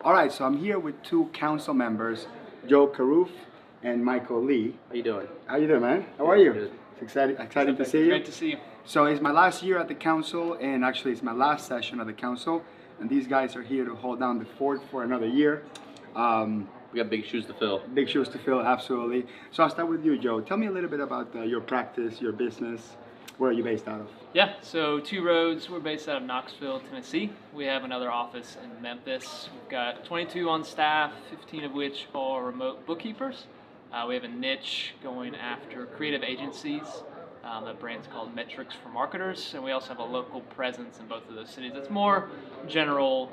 All right, so I'm here with two council members, Joe Carufe and Michael Lee. How you doing? How you doing, man? How are you? Good. It's exciting to see you. Great to see you. So it's my last year at the council, and actually it's my last session of the council, and these guys are here to hold down the fort for another year. We got big shoes to fill. Big shoes to fill, absolutely. So I'll start with you, Joe. Tell me a little bit about your practice, your business. Where are you based out of? Yeah, so Two Roads, we're based out of Knoxville, Tennessee. We have another office in Memphis. We've got 22 on staff, 15 of which are remote bookkeepers. We have a niche going after creative agencies. That brand's called Metrics for Marketers, and we also have a local presence in both of those cities. It's more general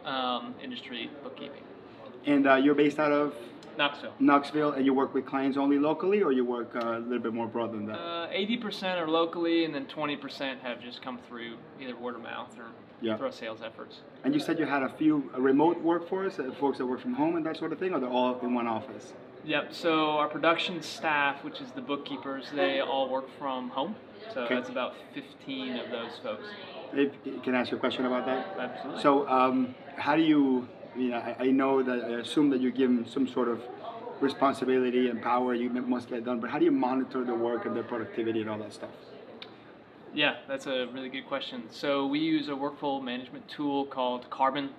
industry bookkeeping. And you're based out of? Knoxville, and you work with clients only locally, or you work a little bit more broad than that? 80% are locally, and then 20% have just come through either word of mouth or through sales efforts. And you said you had a few remote workforce, folks that work from home and that sort of thing, or they're all in one office? Yep, so our production staff, which is the bookkeepers, they all work from home. So that's about 15 of those folks. Can I ask you a question about that? Absolutely. So how do you, I know that, I assume that you give them some sort of responsibility and power, you must get done, but how do you monitor the work and their productivity and all that stuff? Yeah, that's a really good question. So we use a workflow management tool called Carbon.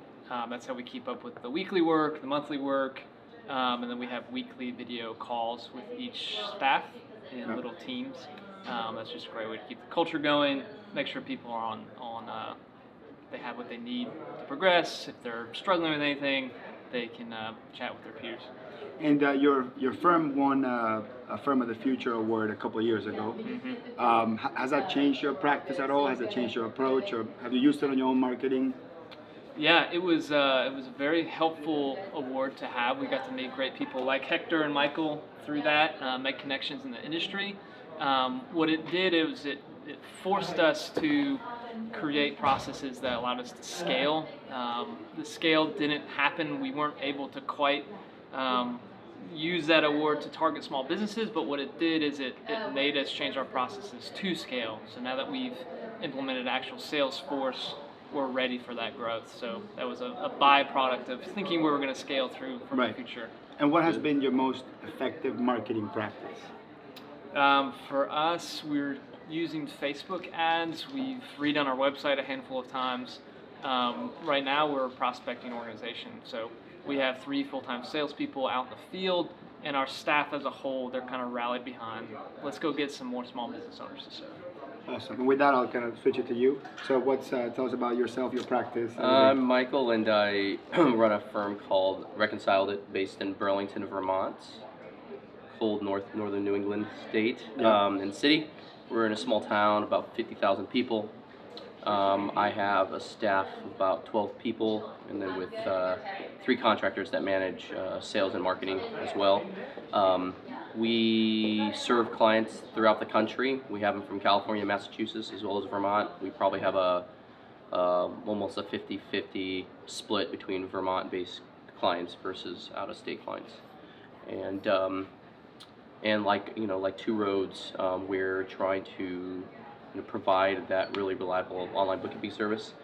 That's how we keep up with the weekly work, the monthly work, and then we have weekly video calls with each staff in little teams. That's just a great way to keep the culture going, make sure people are on they have what they need to progress. If they're struggling with anything, they can chat with their peers. And your firm won a Firm of the Future award a couple of years ago. Mm-hmm. Has that changed your practice at all? Has it changed your approach, or have you used it on your own marketing? Yeah, it was a very helpful award to have. We got to meet great people like Hector and Michael through that, make connections in the industry. What it did is it forced us to create processes that allowed us to scale. The scale didn't happen. We weren't able to quite use that award to target small businesses, but what it did is it made us change our processes to scale. So now that we've implemented actual Salesforce, we're ready for that growth. So that was a byproduct of thinking we were going to scale through from the future. And what has been your most effective marketing practice? For us, we're using Facebook ads. We've redone our website a handful of times. Right now, we're a prospecting organization. So we have 3 full-time salespeople out in the field, and our staff as a whole, they're kind of rallied behind, let's go get some more small business owners to serve. Awesome. And with that, I'll kind of switch it to you. So tell us about yourself, your practice. I'm Michael, and I run a firm called Reconciled, based in Burlington, Vermont, cold northern New England state and city. We're in a small town, about 50,000 people. I have a staff of about 12 people, and then with 3 contractors that manage sales and marketing as well. We serve clients throughout the country. We have them from California, Massachusetts, as well as Vermont. We probably have almost a 50-50 split between Vermont-based clients versus out-of-state clients. And like Two Roads, we're trying to provide that really reliable online bookkeeping service.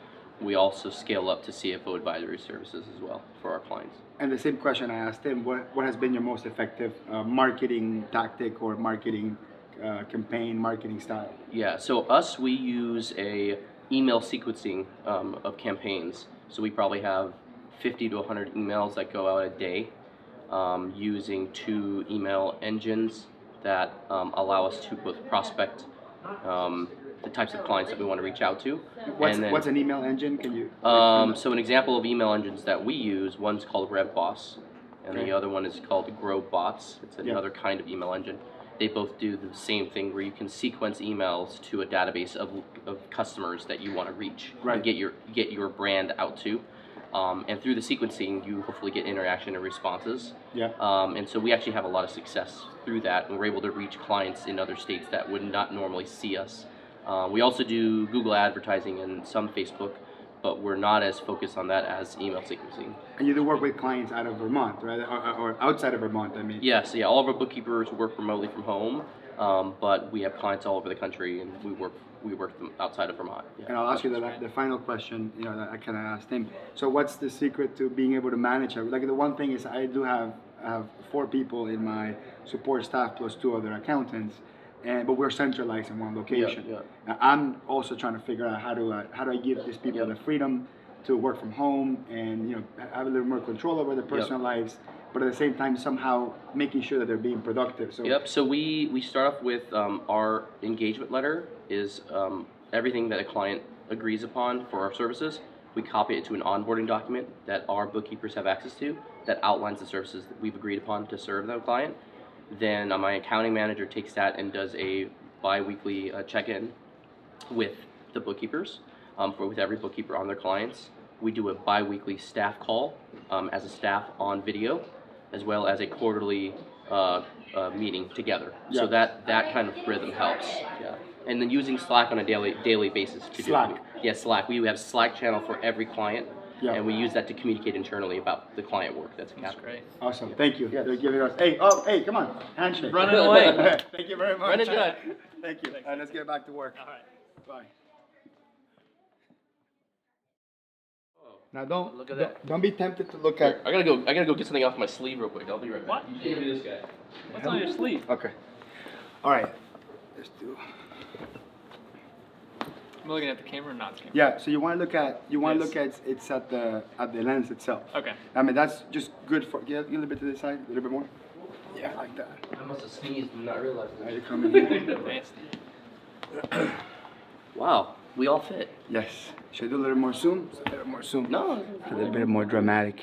We also scale up to CFO advisory services as well for our clients. And the same question I asked him, what has been your most effective marketing tactic or marketing campaign, marketing style? Yeah, so we use a email sequencing of campaigns. So we probably have 50 to 100 emails that go out a day, using 2 email engines that allow us to both prospect the types of clients that we want to reach out to. What's an email engine? Can you? So an example of email engines that we use, one's called RevBoss, and the other one is called GrowBots. It's another kind of email engine. They both do the same thing, where you can sequence emails to a database of customers that you want to reach and get your brand out to. And through the sequencing, you hopefully get interaction and responses. And so we actually have a lot of success through that, and we're able to reach clients in other states that would not normally see us. We also do Google advertising and some Facebook, but we're not as focused on that as email sequencing. And you do work with clients out of Vermont, right? Or outside of Vermont, I mean. Yes, all of our bookkeepers work remotely from home, but we have clients all over the country, and we work we work them outside of Vermont. Yeah. And I'll ask you the final question, you know, that I kind of asked him. So what's the secret to being able to manage it? Like the one thing is I have 4 people in my support staff plus 2 other accountants, but we're centralized in one location. Yeah. Now, I'm also trying to figure out how do I give these people the freedom to work from home and, you know, have a little more control over their personal lives, but at the same time somehow making sure that they're being productive. So So we start off with our engagement letter is everything that a client agrees upon for our services. We copy it to an onboarding document that our bookkeepers have access to that outlines the services that we've agreed upon to serve the client. Then my accounting manager takes that and does a bi-weekly check-in with the bookkeepers, with every bookkeeper on their clients. We do a bi-weekly staff call as a staff on video, as well as a quarterly meeting together. So that kind of rhythm helps. Yeah. And then using Slack on a daily basis to Slack. do it. Yeah, Slack. We have Slack channel for every client. Yeah. And we use that to communicate internally about the client work that's That's happening. great. awesome. Thank you. Yes. They're giving us. Hey, come on, handshake. Running away. Thank you very much. Running good. Thank you. All right, let's get back to work. All right. Bye. Now don't Look at that. don't be tempted to look at. I gotta go get something off my sleeve real quick. I'll be right back. What? You can do this guy. What's on your sleeve? Okay. All right. Let's do. I'm looking at the camera, not the camera. Yeah. So you want to look at Yes. it's at the lens itself. Okay. I mean that's just good for get a little bit to this side, a little bit more. Yeah, like that. I must have sneezed and not realized Now it. you come in here. Nasty. Wow, we all fit. Yes. Should I do a little more zoom? A little more zoom. No. A little bit more dramatic.